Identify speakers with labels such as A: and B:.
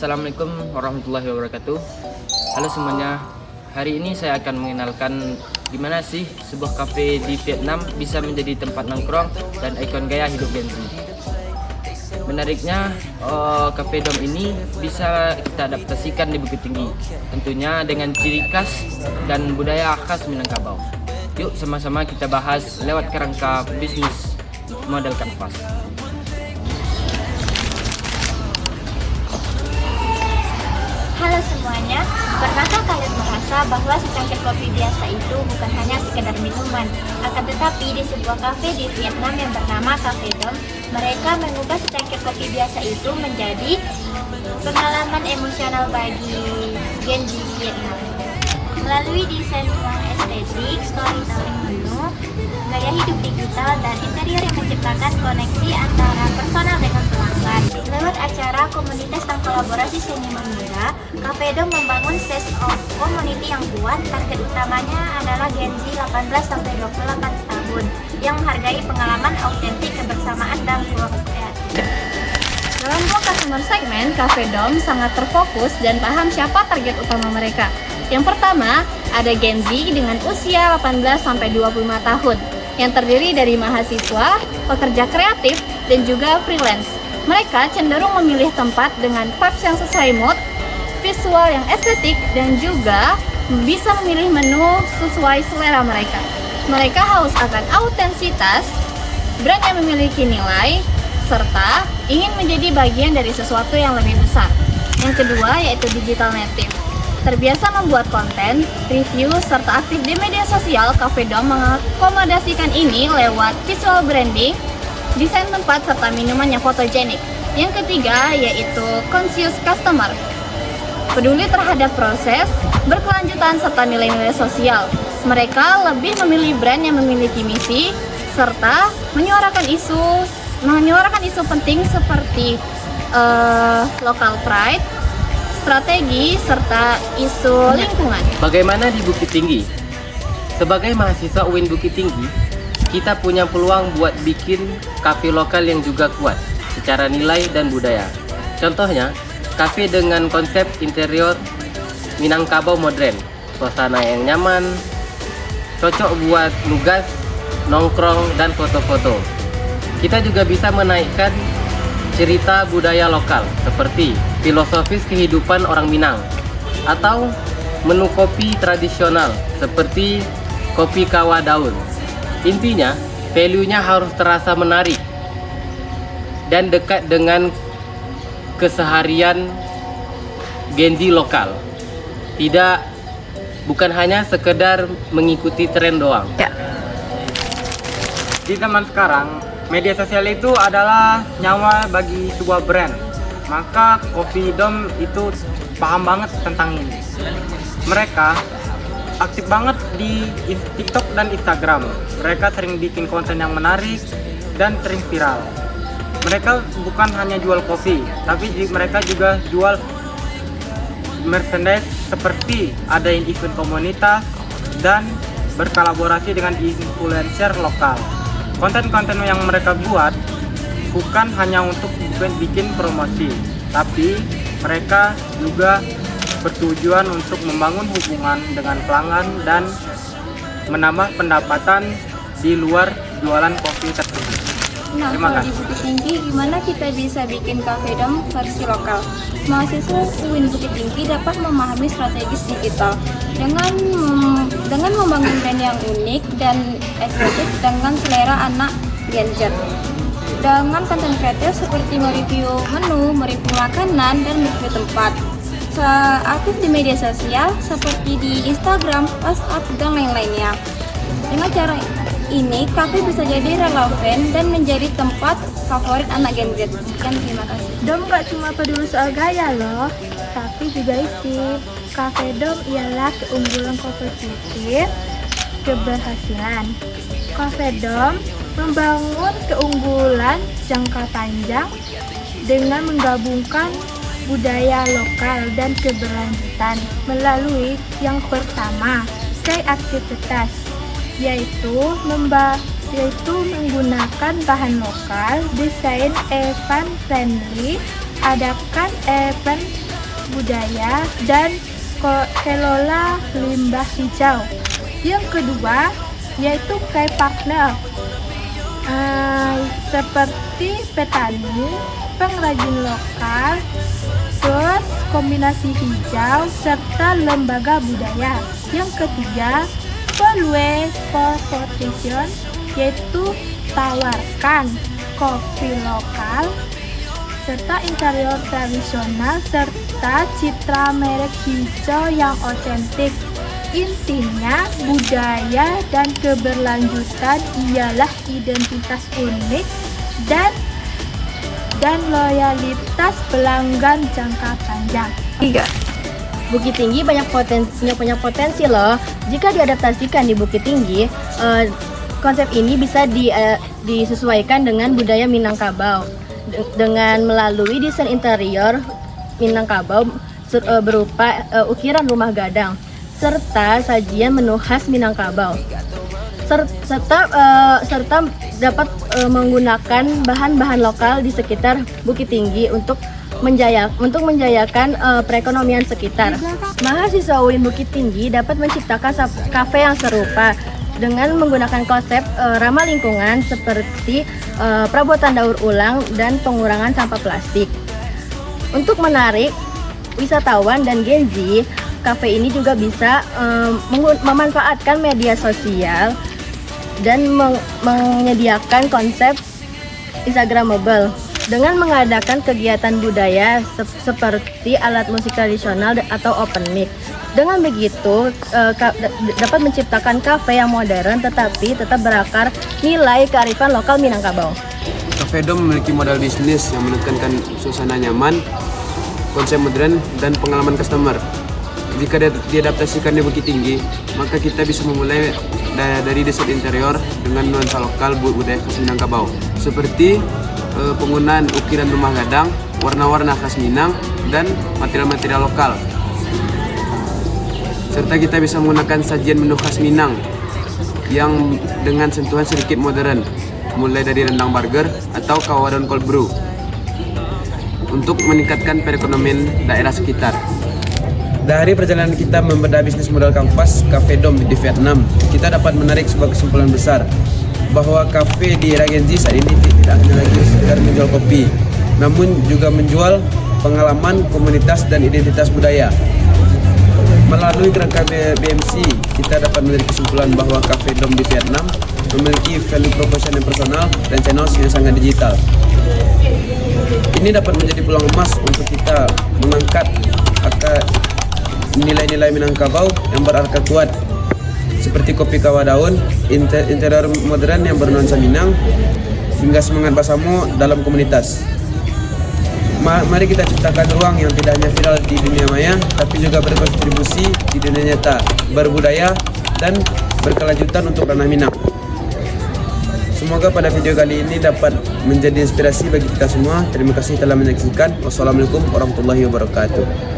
A: Assalamualaikum warahmatullahi wabarakatuh. Halo semuanya. Hari ini saya akan mengenalkan gimana sih sebuah kafe di Vietnam bisa menjadi tempat nongkrong dan ikon gaya hidup Gen Z. Menariknya, Cafe Dom ini bisa kita adaptasikan di Bukit Tinggi, tentunya dengan ciri khas dan budaya khas Minangkabau. Yuk sama-sama kita bahas lewat kerangka bisnis model kanvas.
B: Halo semuanya, pernahkah kalian merasa bahwa secangkir kopi biasa itu bukan hanya sekedar minuman, akan tetapi di sebuah kafe di Vietnam yang bernama Cafe Dom, mereka mengubah secangkir kopi biasa itu menjadi pengalaman emosional bagi Gen Z Vietnam. Melalui desain ruang estetik, storytelling menu, gaya hidup digital, dan interior yang menciptakan koneksi antara personal dengan pelanggan. Lewat acara komunitas dan kolaborasi seniman muda, Cafe Dom membangun sense of community yang kuat. Target utamanya adalah Gen Z 18-28 tahun yang menghargai pengalaman autentik, kebersamaan, dan ruang kreatif.
C: Dalam dua customer segment, Cafe Dom sangat terfokus dan paham siapa target utama mereka. Yang pertama, ada Gen Z dengan usia 18-25 tahun yang terdiri dari mahasiswa, pekerja kreatif, dan juga freelance. Mereka cenderung memilih tempat dengan vibes yang sesuai mood, visual yang estetik, dan juga bisa memilih menu sesuai selera mereka. Mereka haus akan autentisitas, brand yang memiliki nilai, serta ingin menjadi bagian dari sesuatu yang lebih besar. Yang kedua yaitu digital native. Terbiasa membuat konten, review, serta aktif di media sosial, Cafe Dom mengakomodasikan ini lewat visual branding, desain tempat, serta minuman yang fotogenik. Yang ketiga yaitu conscious customer. Peduli terhadap proses, berkelanjutan, serta nilai-nilai sosial. Mereka lebih memilih brand yang memiliki misi, serta menyuarakan isu penting seperti local pride, strategi, serta isu lingkungan.
A: Bagaimana di Bukit Tinggi? Sebagai mahasiswa UIN Bukit Tinggi, kita punya peluang buat bikin kafe lokal yang juga kuat secara nilai dan budaya. Contohnya, kafe dengan konsep interior Minangkabau modern, suasana yang nyaman, cocok buat nugas, nongkrong, dan foto-foto. Kita juga bisa menaikkan cerita budaya lokal seperti filosofis kehidupan orang Minang atau menu kopi tradisional seperti kopi kawah daun. Intinya, value-nya harus terasa menarik dan dekat dengan keseharian Gen Z lokal. Bukan hanya sekedar mengikuti tren doang.
D: Di zaman sekarang, media sosial itu adalah nyawa bagi sebuah brand. Maka Cafe Dom itu paham banget tentang ini. Mereka aktif banget di TikTok dan Instagram. Mereka sering bikin konten yang menarik dan sering viral. Mereka bukan hanya jual kopi, tapi mereka juga jual merchandise seperti adain event komunitas dan berkolaborasi dengan influencer lokal. Konten-konten yang mereka buat bukan hanya untuk bikin promosi, tapi mereka juga bertujuan untuk membangun hubungan dengan pelanggan dan menambah pendapatan di luar jualan kopi tersebut.
C: Nah,
D: Terima
C: kalau di
D: kasih.
C: Bukit Tinggi, gimana kita bisa bikin Cafe Dom versi lokal? Mahasiswa UIN Bukit Tinggi dapat memahami strategis digital dengan membangun brand yang unik dan estetik dengan selera anak Gen Z. Dengan konten kreatif seperti mereview menu, mereview makanan, dan mereview tempat. Aktif di media sosial seperti di Instagram, WhatsApp, dan lain-lainnya. Dengan cara ini, kafe bisa jadi relevan dan menjadi tempat favorit anak Gen Z. Sekian, terima kasih.
E: Dom gak cuma peduli soal gaya loh, tapi juga isi. Cafe Dom ialah keunggulan kompetitif keberhasilan. Cafe Dom membangun keunggulan jangka panjang dengan menggabungkan budaya lokal dan keberlanjutan melalui yang pertama, kreativitas, yaitu menggunakan bahan lokal, desain event friendly, adakan event budaya dan kelola limbah hijau. Yang kedua yaitu key partner, seperti petani, pengrajin lokal, terus kombinasi hijau, serta lembaga budaya. Yang ketiga, value proposition, yaitu tawarkan kopi lokal, serta interior tradisional, serta citra merek hijau yang otentik. Intinya, budaya dan keberlanjutan ialah identitas unik dan loyalitas pelanggan jangka panjang.
C: 3. Bukit Tinggi banyak potensi loh. Jika diadaptasikan di Bukit Tinggi, konsep ini bisa disesuaikan dengan budaya Minangkabau dengan melalui desain interior Minangkabau berupa ukiran rumah gadang serta sajian menu khas Minangkabau. Serta dapat menggunakan bahan-bahan lokal di sekitar Bukit Tinggi untuk menjayakan perekonomian sekitar. Mahasiswa UIN Bukit Tinggi dapat menciptakan kafe yang serupa dengan menggunakan konsep ramah lingkungan seperti perabotan daur ulang dan pengurangan sampah plastik. Untuk menarik wisatawan dan Gen Z, kafe ini juga bisa memanfaatkan media sosial dan menyediakan konsep Instagramable dengan mengadakan kegiatan budaya seperti alat musik tradisional atau open mic. Dengan begitu, dapat menciptakan kafe yang modern tetapi tetap berakar nilai kearifan lokal Minangkabau.
F: Cafe Dome memiliki modal bisnis yang menekankan suasana nyaman, konsep modern, dan pengalaman customer. Jika diadaptasikan di Bukit Tinggi, maka kita bisa memulai dari desain interior dengan nuansa lokal budaya khas Minangkabau, seperti penggunaan ukiran rumah gadang, warna-warna khas Minang, dan material-material lokal. Serta kita bisa menggunakan sajian menu khas Minang yang dengan sentuhan sedikit modern, mulai dari rendang burger atau kawadon cold brew, untuk meningkatkan perekonomian daerah sekitar. Dari perjalanan kita membedah bisnis modal kanvas Cafe Dome di Vietnam, kita dapat menarik sebuah kesimpulan besar bahwa kafe di era Gen Z saat ini tidak hanya lagi sekedar menjual kopi, namun juga menjual pengalaman, komunitas, dan identitas budaya. Melalui kerangka BMC, kita dapat menarik kesimpulan bahwa Cafe Dome di Vietnam memiliki value proposition yang personal dan channel yang sangat digital. Ini dapat menjadi peluang emas untuk kita mengangkat nilai-nilai Minangkabau yang berarka kuat, seperti kopi kawah daun, interior modern yang bernuansa Minang, hingga semangat Basamo dalam komunitas. Mari kita ciptakan ruang yang tidak hanya viral di dunia maya, tapi juga berkontribusi di dunia nyata, berbudaya, dan berkelanjutan untuk ranah Minang. Semoga pada video kali ini dapat menjadi inspirasi bagi kita semua. Terima kasih telah menyaksikan. Wassalamualaikum warahmatullahi wabarakatuh.